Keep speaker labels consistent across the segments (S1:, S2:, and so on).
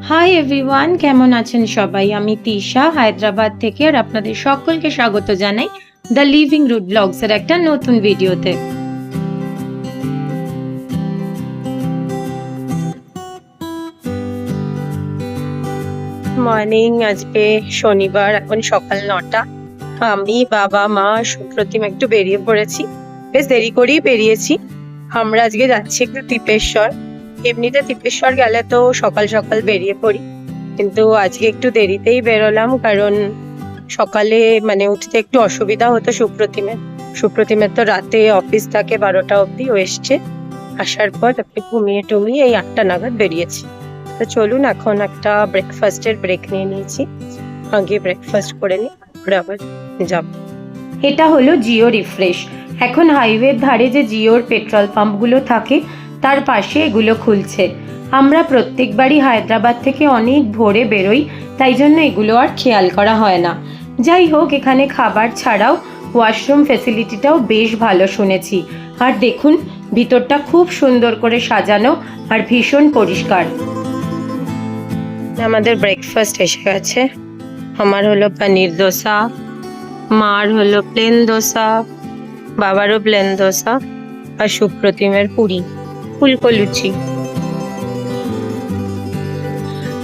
S1: Hi everyone, কেমন আছেন সবাই? আমি তিশা হায়দ্রাবাদ থেকে, আর আপনাদের সকলকে স্বাগত জানাই দ্য লিভিং রুট ব্লগস এর একটা নতুন ভিডিওতে। মর্নিং, আজকে শনিবার, এখন সকাল 9টা। আমি, বাবা, মা, সুপ্রতিম একটু বেরিয়ে পড়েছি। বেশ দেরি করেই বেরিয়েছি। আমরা আজকে যাচ্ছি একটু তিপেশ্বর। এমনিতে তিপেশ্বর গেলে তো সকাল সকাল বেরিয়ে পড়ি, কিন্তু আজকে একটু দেরিতেই বেরোলাম, কারণ সকালে উঠতে একটু অসুবিধা হতো সুপ্রতিমের তো রাতে অফিস থাকে 12টা অবধি। ও এসছে, আসার পর তারপরে ঘুমিয়ে টুমিয়ে এই 8টা নাগাদ বেরিয়েছি। তো চলুন, এখন একটা ব্রেকফাস্টের ব্রেক নিয়ে নিয়েছি। আগে ব্রেকফাস্ট করে নিই, তারপরে আবার যাব। এটা হলো জিও রিফ্রেশ। এখন হাইওয়ের ধারে যে জিওর পেট্রোল পাম্পগুলো থাকে তার পাশে এগুলো খুলছে। আমরা প্রত্যেকবারই হায়দ্রাবাদ থেকে অনেক ভোরে বেরোই, তাই জন্য এগুলো আর খেয়াল করা হয় না। যাই হোক, এখানে খাবার ছাড়াও ওয়াশরুম ফেসিলিটিটাও বেশ ভালো শুনেছি। আর দেখুন, ভিতরটা খুব সুন্দর করে সাজানো আর ভীষণ পরিষ্কার। আমাদের ব্রেকফাস্ট এসে গেছে। আমার হলো পনির দোসা, মার হলো প্লেন দোসা, বাবারও প্লেন দোসা, আর সুপ্রতিমের পুরি, ফুলকো লুচি।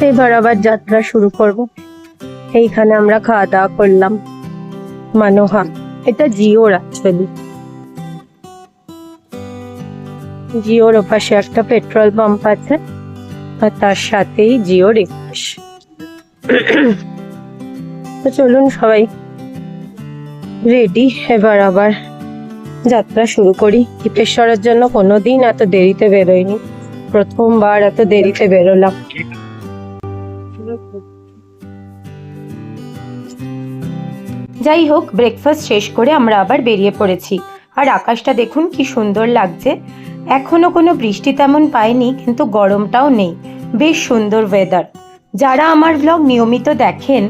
S1: এবার আবার যাত্রা শুরু করব। এইখানে আমরা খাওয়া দাওয়া করলাম মানোহা। এটা জিওর, অ্যাকচুয়ালি জিওর ওপাশে একটা পেট্রোল পাম্প আছে, আর তার সাথেই জিও রিফ্রেশ। তো চলুন সবাই রেডি, এবার আবার যাত্রা শুরু করি। তিপেশ্বরের জন্য কোনোদিন এত দেরিতে বেরোয়নি, প্রথমবার এত দেরিতে বেরোলাম। যাই হোক, ব্রেকফাস্ট শেষ করে আমরা আবার বেরিয়ে পড়েছি। আর আকাশটা দেখুন কি সুন্দর লাগছে। এখনো কোনো বৃষ্টি তেমন পাইনি, কিন্তু গরমটাও নেই, বেশ সুন্দর ওয়েদার। যারা আমার ব্লগ নিয়মিত দেখেন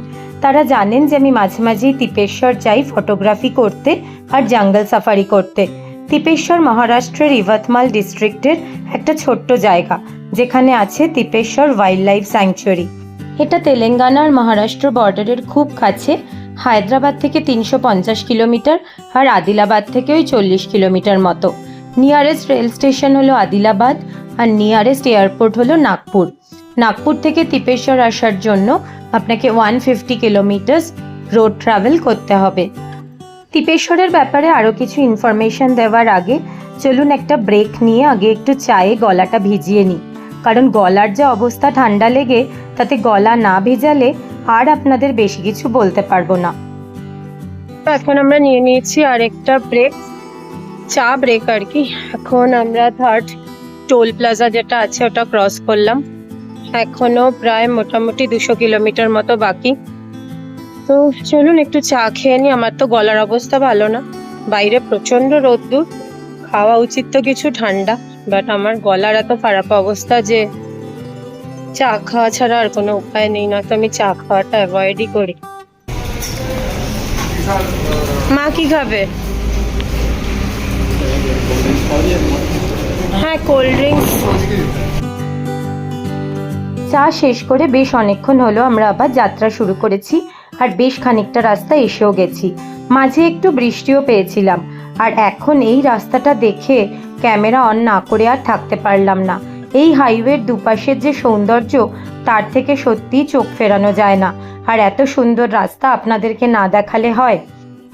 S1: তারা জানেন যে আমি মাঝে মাঝেই তিপেশ্বর যাই ফটোগ্রাফি করতে আর জঙ্গল সাফারি করতে। তিপেশ্বর মহারাষ্ট্রের ইভাতমাল ডিস্ট্রিক্টের একটা ছোট্ট জায়গা, যেখানে আছে তিপেশ্বর ওয়াইল্ড লাইফ স্যাংচুয়ারি। এটা তেলেঙ্গানা আর মহারাষ্ট্র বর্ডারের খুব কাছে। হায়দ্রাবাদ থেকে 350 কিলোমিটার, আর আদিলাবাদ থেকে ওই 40 কিলোমিটার মতো। নিয়ারেস্ট রেল স্টেশন হলো আদিলাবাদ, আর নিয়ারেস্ট এয়ারপোর্ট হলো নাগপুর। নাগপুর থেকে তিপেশ্বর আসার জন্য আপনাকে 150 কিলোমিটার রোড ট্রাভেল করতে হবে। তিপেশ্বরের ব্যাপারে আরও কিছু ইনফরমেশন দেওয়ার আগে চলুন একটা ব্রেক নিয়ে আগে একটু চায়ে গলাটা ভিজিয়ে নিই, কারণ গলার যে অবস্থা ঠান্ডা লেগে, তাতে গলা না ভেজালে আর আপনাদের বেশি কিছু বলতে পারবো না। এখন আমরা নিয়ে নিয়েছি আর একটা ব্রেক, চা ব্রেক আর কি। এখন আমরা থার্ড টোল প্লাজা যেটা আছে ওটা ক্রস করলাম। এখনো প্রায় মোটামুটি 200 কিলোমিটার মতো বাকি। তো চলুন একটু চা খেয়ে নিই। আমার তো গলার অবস্থা ভালো না, বাইরে প্রচন্ড রোদ্দুর, খাওয়া উচিত তো কিছু ঠান্ডা, বাট আমার গলার এত খারাপ অবস্থা যে চা খাওয়া ছাড়া আর কোনো উপায় নেই, না তো আমি চা খাওয়াটা অ্যাভয়েডই করি। মা কি খাবে? হ্যাঁ, কোল্ড ড্রিঙ্কস। চা শেষ করে বেশ অনেকক্ষণ হলো আমরা আবার যাত্রা শুরু করেছি, আর বেশ খানিকটা রাস্তা এসেও গেছি। মাঝে একটু বৃষ্টিও পেয়েছিলাম, আর এখন এই রাস্তাটা দেখে ক্যামেরা অন না করে আর থাকতে পারলাম না। এই হাইওয়ের দুপাশের যে সৌন্দর্য, তার থেকে সত্যিই চোখ ফেরানো যায় না। আর এত সুন্দর রাস্তা আপনাদেরকে না দেখালে হয়।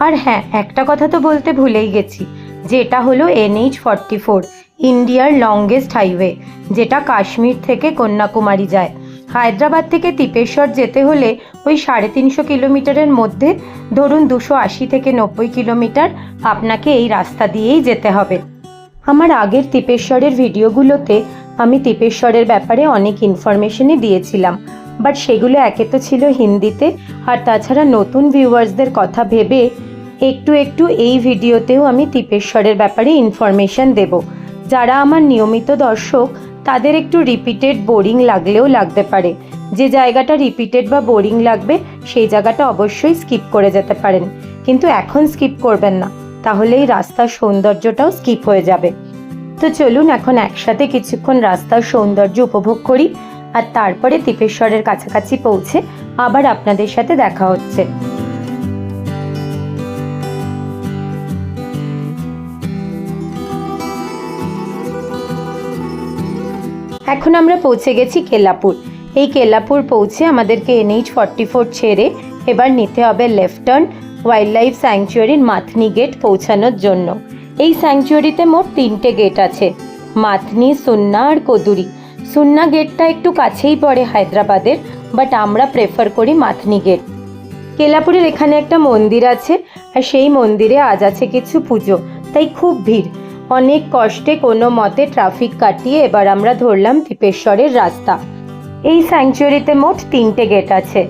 S1: আর হ্যাঁ, একটা কথা তো বলতে ভুলেই গেছি, যে এটা হলো NH44, ইন্ডিয়ার লংগেস্ট হাইওয়ে, যেটা কাশ্মীর থেকে কন্যাকুমারী যায়। হায়দ্রাবাদ থেকে তিপেশ্বর যেতে হলে ওই 350 কিলোমিটারের মধ্যে, ধরুন 280 থেকে 90 কিলোমিটার আপনাকে এই রাস্তা দিয়েই যেতে হবে। আমার আগের তিপেশ্বরের ভিডিওগুলোতে আমি তিপেশ্বরের ব্যাপারে অনেক ইনফরমেশনই দিয়েছিলাম, বাট সেগুলো একে তো ছিল হিন্দিতে, আর তাছাড়া নতুন ভিউয়ার্সদের কথা ভেবে একটু একটু এই ভিডিওতেও আমি তিপেশ্বরের ব্যাপারে ইনফরমেশন দেব। যারা আমার নিয়মিত দর্শক তাদের একটু রিপিটেড বোরিং লাগলেও লাগতে পারে। যে জায়গাটা রিপিটেড বা বোরিং লাগবে সেই জায়গাটা অবশ্যই স্কিপ করে যেতে পারেন, কিন্তু এখন স্কিপ করবেন না, তাহলে এই রাস্তার সৌন্দর্যটাও স্কিপ হয়ে যাবে। তো চলুন এখন একসাথে কিছুক্ষণ রাস্তার সৌন্দর্য উপভোগ করি। আর তারপরে তিপেশ্বরের কাছাকাছি পৌঁছে আবার আপনাদের সাথে দেখা হচ্ছে। এখন আমরা পৌঁছে গেছি কেল্লাপুর। এই কেল্লাপুর পৌঁছে আমাদেরকে NH-44 ছেড়ে এবার নিতে হবে লেফট টার্ন ওয়াইল্ড লাইফ স্যাংচুয়ারির মাথনি গেট পৌঁছানোর জন্য। এই স্যাংচুয়ারিতে মোট 3টে গেট আছে, মাথনি, সুন্না আর কদুরি। সুন্না গেটটা একটু কাছেই পড়ে হায়দ্রাবাদের, বাট আমরা প্রেফার করি মাথনি গেট। কেল্লাপুরের এখানে একটা মন্দির আছে, আর সেই মন্দিরে আজ আছে কিছু পুজো, তাই খুব ভিড়। অনেক কষ্টে কোনো মতে ট্রাফিক কাটিয়ে এবার আমরা ধরলাম তিপেশ্বরের রাস্তা। এই স্যাংচুয়ারিতে মোট 3টে গেট আছে,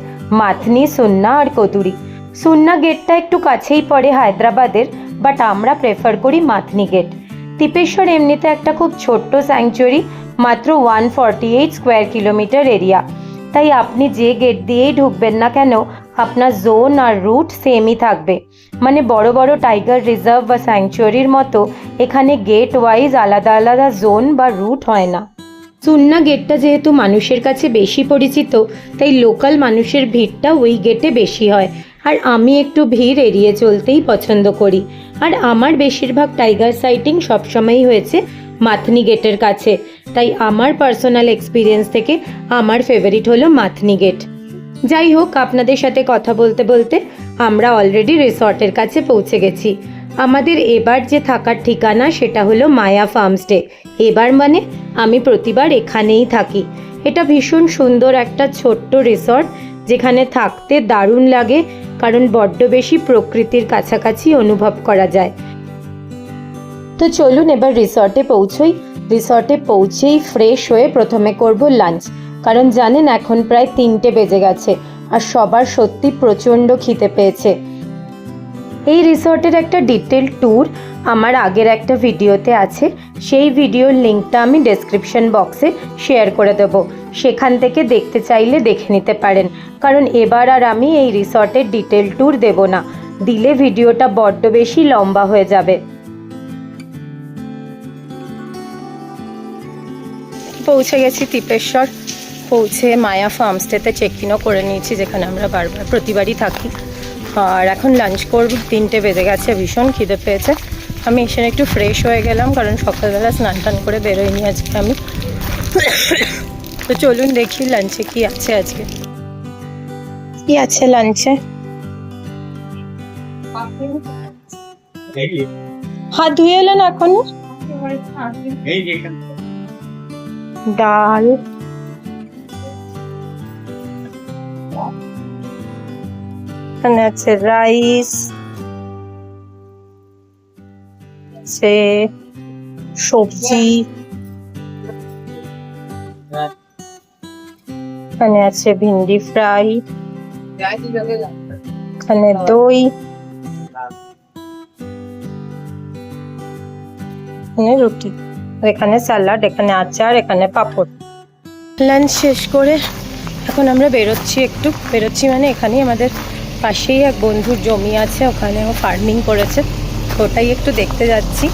S1: মাথনি, সুন্না আর কদুরি। সুন্না গেটটা একটু কাছেই পড়ে হায়দ্রাবাদের, বাট আমরা প্রেফার করি মাথনি গেট। তিপেশ্বর এমনিতে একটা খুব ছোট্ট স্যাংচুয়ারি, মাত্র 148 স্কোয়ার কিলোমিটার এরিয়া। তাই আপনি যে গেট দিয়েই ঢুকবেন না কেন, আপনার জোন আর রুট সেমই থাকবে। মানে বড় বড় টাইগার রিজার্ভ বা স্যাংচুয়ারির মতো এখানে গেট ওয়াইজ আলাদা আলাদা জোন বা রুট হয় না। সুন্না গেটটা যেহেতু মানুষের কাছে বেশি পরিচিত, তাই লোকাল মানুষের ভিড়টা ওই গেটে বেশি হয়। আর আমি একটু ভিড় এড়িয়ে চলতেই পছন্দ করি। আর আমার বেশিরভাগ টাইগার সাইটিং সবসময়ই হয়েছে মাথনি গেটের কাছে, তাই আমার পার্সোনাল এক্সপিরিয়েন্স থেকে আমার ফেভারিট হলো মাথনি গেট। যাই হোক, আপনাদের সাথে কথা বলতে বলতে আমরা অলরেডি রিসর্টের কাছে পৌঁছে গেছি। আমাদের এবার যে থাকার ঠিকানা সেটা হলো মায়া ফার্মস্টে। এবার মানে আমি প্রতিবার এখানেই থাকি। এটা ভীষণ সুন্দর একটা ছোট্ট রিসর্ট, যেখানে থাকতে দারুণ লাগে, কারণ বড্ড বেশি প্রকৃতির কাছাকাছি অনুভব করা যায়। তো চলুন এবার রিসর্টে পৌঁছই। রিসর্টে পৌঁছেই ফ্রেশ হয়ে প্রথমে করব লাঞ্চ, কারণ জানেন এখন প্রায় 3টে বেজে গেছে আর সবার সত্যি প্রচণ্ড খিদে পেয়েছে। এই রিসর্টের একটা ডিটেল ট্যুর আমার আগের একটা ভিডিওতে আছে, সেই ভিডিওর লিঙ্কটা আমি ডেসক্রিপশন বক্সে শেয়ার করে দেবো, সেখান থেকে দেখতে চাইলে দেখে নিতে পারেন। কারণ এবার আর আমি এই রিসর্টের ডিটেল ট্যুর দেব না, দিলে ভিডিওটা বড্ড বেশি লম্বা হয়ে যাবে। পৌঁছে গেছি তিপেশ্বর। পৌঁছে মায়া ফার্মস্টেতে চেক ইনও করে নিয়েছি, যেখানে আমরা বারবার প্রতিবারই থাকি। আর এখন লাঞ্চ করব, 3টে বেজে গেছে, ভীষণ খিদে পেয়েছে। আমি এসে একটু ফ্রেশ হয়ে গেলাম, কারণ সকালবেলা স্নান টান করে বেরোয়নি আজকে আমি। তো চলুন দেখি লাঞ্চে কি আছে আজকে। কি আছে লাঞ্চে? হাত ধুয়ে এলেন এখনো? ডাল, এখানে আছে রাইস, আছে সবজি, এখানে আছে ভিন্ডি ফ্রাই, এখানে দই, এখানে রুটি, এখানে স্যালাড, এখানে আচার, এখানে পাঁপড়। লাঞ্চ শেষ করে এখন আমরা বেরোচ্ছি মানে এখানেই আমাদের পাশেই এক বন্ধুর জমি আছে, ওখানেও ফার্মিং করেছে, ওটাই একটু দেখতে যাচ্ছি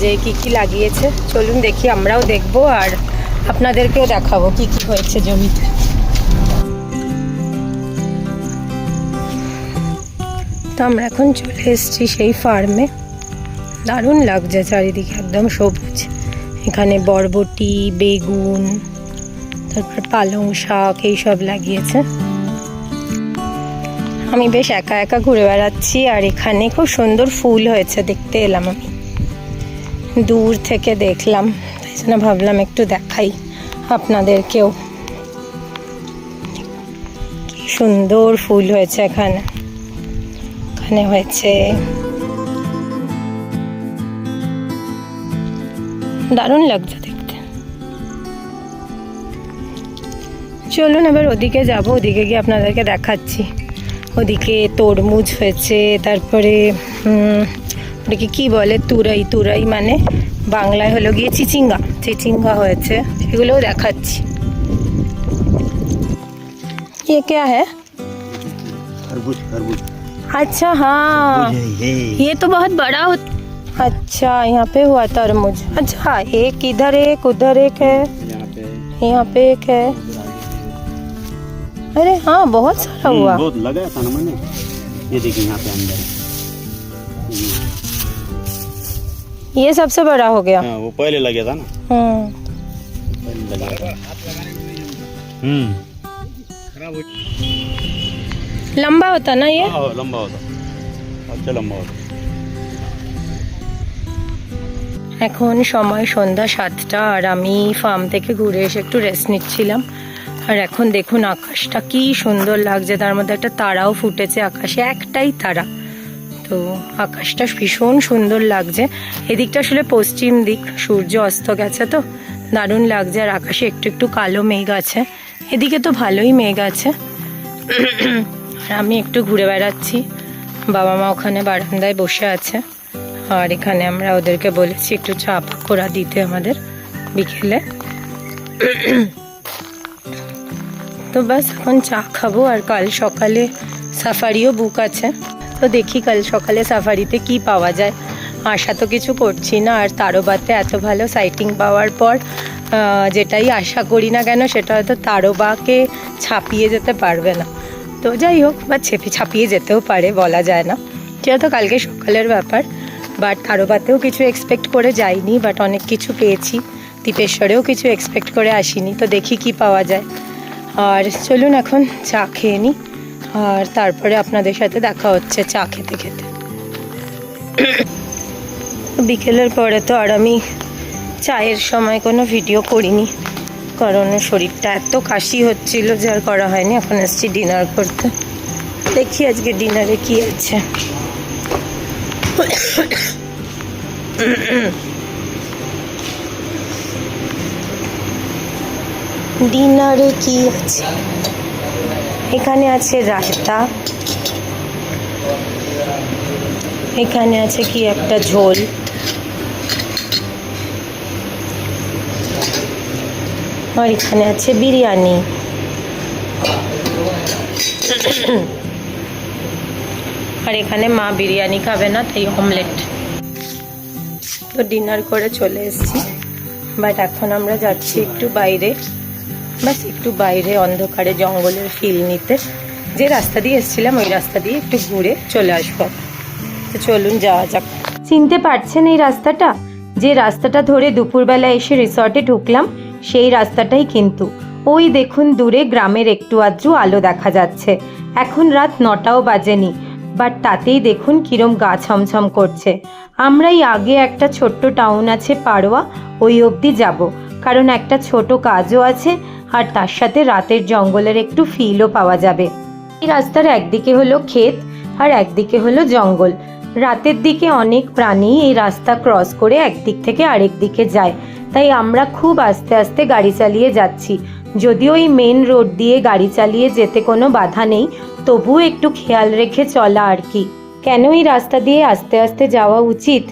S1: যে কি কি লাগিয়েছে। চলুন দেখি, আমরাও দেখবো আর আপনাদেরকেও দেখাবো কি কি হয়েছে জমিতে। তো আমরা এখন চলে এসেছি সেই ফার্মে। দারুণ লাগছে চারিদিকে, একদম সবুজ। এখানে বরবটি, বেগুন, তারপর পালং শাক এইসব লাগিয়েছে। আমি বেশ একা একা ঘুরে বেড়াচ্ছি, আর এখানে খুব সুন্দর ফুল হয়েছে, দেখতে এলাম আমি, দূর থেকে দেখলাম, তাই জন্য ভাবলাম একটু দেখাই আপনাদেরকেও। কি সুন্দর ফুল হয়েছে এখানে। এখানে হয়েছে, দারুণ লাগছে দেখতে। চলুন এবার ওদিকে যাব, ওদিকে গিয়ে আপনাদেরকে দেখাচ্ছি। ওদিকে তরমুজ হয়েছে, তারপরে ওদিকে কি বলে, তুরাই মানে বাংলায় হলো গিয়ে চিচিঙ্গা হয়েছে, সেগুলোও দেখাচ্ছি। ये क्या है?
S2: खरबूज।
S1: अच्छा हाँ, ये तो बहुत बड़ा अच्छा, यहाँ पे हुआ तरबूज। अच्छा, एक इधर एक उधर एक है, यहाँ पे एक है। अरे हाँ बहुत सारा हुआ।
S2: बहुत लगाया था ना मैंने। ये देखिए यहाँ पे अंदर है।
S1: ये सबसे बड़ा हो गया।
S2: हाँ, वो पहले लगा था ना। पहले लगा था।
S1: लंबा होता ना ये।
S2: हाँ, लंबा होता, अच्छा लंबा होता।
S1: এখন সময় সন্ধ্যা 7টা আর আমি ফার্ম থেকে ঘুরে এসে একটু রেস্ট নিচ্ছিলাম। আর এখন দেখুন আকাশটা কি সুন্দর লাগছে, তার মধ্যে একটা তারাও ফুটেছে আকাশে, একটাই তারা। তো আকাশটা ভীষণ সুন্দর লাগছে। এদিকটা আসলে পশ্চিম দিক, সূর্য অস্ত গেছে তো দারুণ লাগছে। আর আকাশে একটু একটু কালো মেঘ আছে, এদিকে তো ভালোই মেঘ আছে। আর আমি একটু ঘুরে বেড়াচ্ছি, বাবা মা ওখানে বারান্দায় বসে আছে। আর এখানে আমরা ওদেরকে বলেছি একটু চা পাকোড়া দিতে আমাদের বিকেলে। তো বাস এখন চা খাবো। আর কাল সকালে সাফারিও বুক আছে, তো দেখি কাল সকালে সাফারিতে কি পাওয়া যায়। আশা তো কিছু করছি না, আর তারোবাতে এত ভালো সাইটিং পাওয়ার পর যেটাই আশা করি না কেন সেটা হয়তো তারোবাকে ছাপিয়ে যেতে পারবে না। তো যাই হোক, বা ছাপিয়ে যেতেও পারে, বলা যায় না, সেটা তো কালকে সকালের ব্যাপার। বাট তারোবাতেও কিছু এক্সপেক্ট করে যাইনি, বাট অনেক কিছু পেয়েছি। তিপেশ্বরেও কিছু এক্সপেক্ট করে আসিনি, তো দেখি কি পাওয়া যায়। আর চলুন এখন চা খেয়ে নিই, আর তারপরে আপনাদের সাথে দেখা হচ্ছে চা খেতে খেতে। বিকেলের পরে তো আর আমি চায়ের সময় কোনো ভিডিও করিনি, কারণ শরীরটা এত কাশি হচ্ছিল যে আর করা হয়নি। এখন এসছি ডিনার করতে, দেখি আজকে ডিনারে কি আছে। ডিনারে কি আছে, এখানে আছে রায়তা, এখানে আছে কি একটা ঝোল, আর এখানে আছে বিরিয়ানি। আর এখানে মা বিরিয়ানি খাবে না, তাই অমলেট। তো ডিনার করে চলে এসেছি, বাট এখন আমরা যাচ্ছি একটু বাইরে, বাস একটু বাইরে অন্ধকারে জঙ্গলের ফিল নিতে। যে রাস্তা দিয়ে এসেছিলাম ওই রাস্তা দিয়ে একটু ঘুরে চলে আসবো। তো চলুন যাওয়া যাক। চিনতে পারছেন এই রাস্তাটা? যে রাস্তাটা ধরে দুপুরবেলা এসে রিসর্টে ঢুকলাম সেই রাস্তাটাই কিন্তু। ওই দেখুন দূরে গ্রামের একটু আধটু আলো দেখা যাচ্ছে। এখন রাত 9টাও বাজেনি, বাট তাতেই দেখুন কিরম গা ছমছম করছে। আমরাই আগে একটা ছোট্ট টাউন আছে পাড়োয়া, ওই অবধি যাব, কারণ একটা ছোট কাজও আছে, আর তার সাথে রাতের জঙ্গলের একটু ফিলও পাওয়া যাবে। এই রাস্তার একদিকে হলো ক্ষেত আর একদিকে হলো জঙ্গল। রাতের দিকে অনেক প্রাণী এই রাস্তা ক্রস করে একদিক থেকে আরেক দিকে যায়, তাই আমরা খুব আস্তে আস্তে গাড়ি চালিয়ে যাচ্ছি। যদিও এই মেন রোড দিয়ে গাড়ি চালিয়ে যেতে কোনো বাধা নেই, তবুও একটু খেয়াল রেখে চলা আর কি। কেন এই রাস্তা দিয়ে আস্তে আস্তে যাওয়া উচিত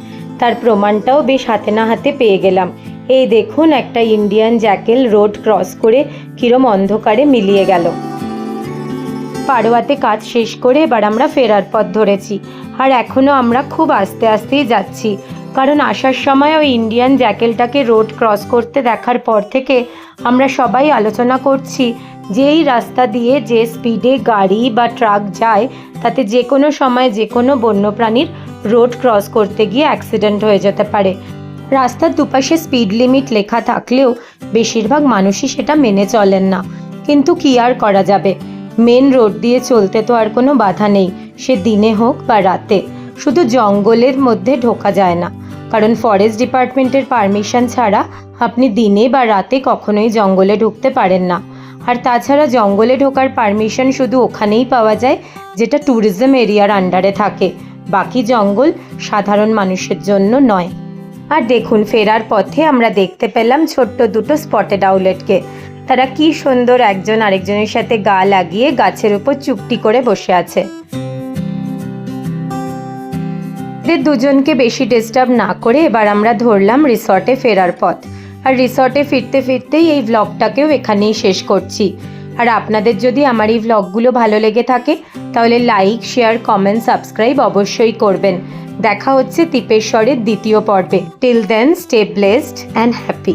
S1: তার প্রমাণটাও বেশ হাতে না হাতে পেয়ে গেলাম। এই দেখুন একটা ইন্ডিয়ান জ্যাকেল রোড ক্রস করে কিরম অন্ধকারে মিলিয়ে গেল। পাড়োয়াতে কাজ শেষ করে এবার আমরা ফেরার পথ ধরেছি, আর এখনও আমরা খুব আস্তে আস্তেই যাচ্ছি, কারণ আসার সময় ওই ইন্ডিয়ান জ্যাকেলটাকে রোড ক্রস করতে দেখার পর থেকে আমরা সবাই আলোচনা করছি যে এই রাস্তা দিয়ে যে স্পিডে গাড়ি বা ট্রাক যায় তাতে যে কোনো সময় যে কোনো বন্যপ্রাণীর রোড ক্রস করতে গিয়ে অ্যাক্সিডেন্ট হয়ে যেতে পারে। রাস্তার দুপাশে স্পিড লিমিট লেখা থাকলেও বেশিরভাগ মানুষই সেটা মেনে চলেন না, কিন্তু কি আর করা যাবে, মেন রোড দিয়ে চলতে তো আর কোনো বাধা নেই, সে দিনে হোক বা রাতে। শুধু জঙ্গলের মধ্যে ঢোকা যায় না, কারণ ফরেস্ট ডিপার্টমেন্টের পারমিশন ছাড়া আপনি দিনে বা রাতে কখনোই জঙ্গলে ঢুকতে পারেন না। আর তাছাড়া জঙ্গলে ঢোকার পারমিশন শুধু ওখানেই পাওয়া যায় যেটা ট্যুরিজম এরিয়ার আন্ডারে থাকে, বাকি জঙ্গল সাধারণ মানুষের জন্য নয়। আর দেখুন ফেরার পথে আমরা দেখতে পেলাম ছোট্ট দুটো স্পটেড আউলেটকে। তারা কি সুন্দর একজন আরেকজনের সাথে গা লাগিয়ে গাছের উপর চুপটি করে বসে আছে। এদের দুজনকে বেশি ডিস্টার্ব না করে এবার আমরা ধরলাম রিসর্টে ফেরার পথ। আর রিসর্টে ফিরতে ফিরতেই এই ভ্লগটাকেও এখানেই শেষ করছি। আর আপনাদের যদি আমার এই ভ্লগগুলো ভালো লেগে থাকে তাহলে লাইক, শেয়ার, কমেন্ট, সাবস্ক্রাইব অবশ্যই করবেন। দেখা হচ্ছে তিপেশ্বরের দ্বিতীয় পর্বে। Till then stay blessed and happy.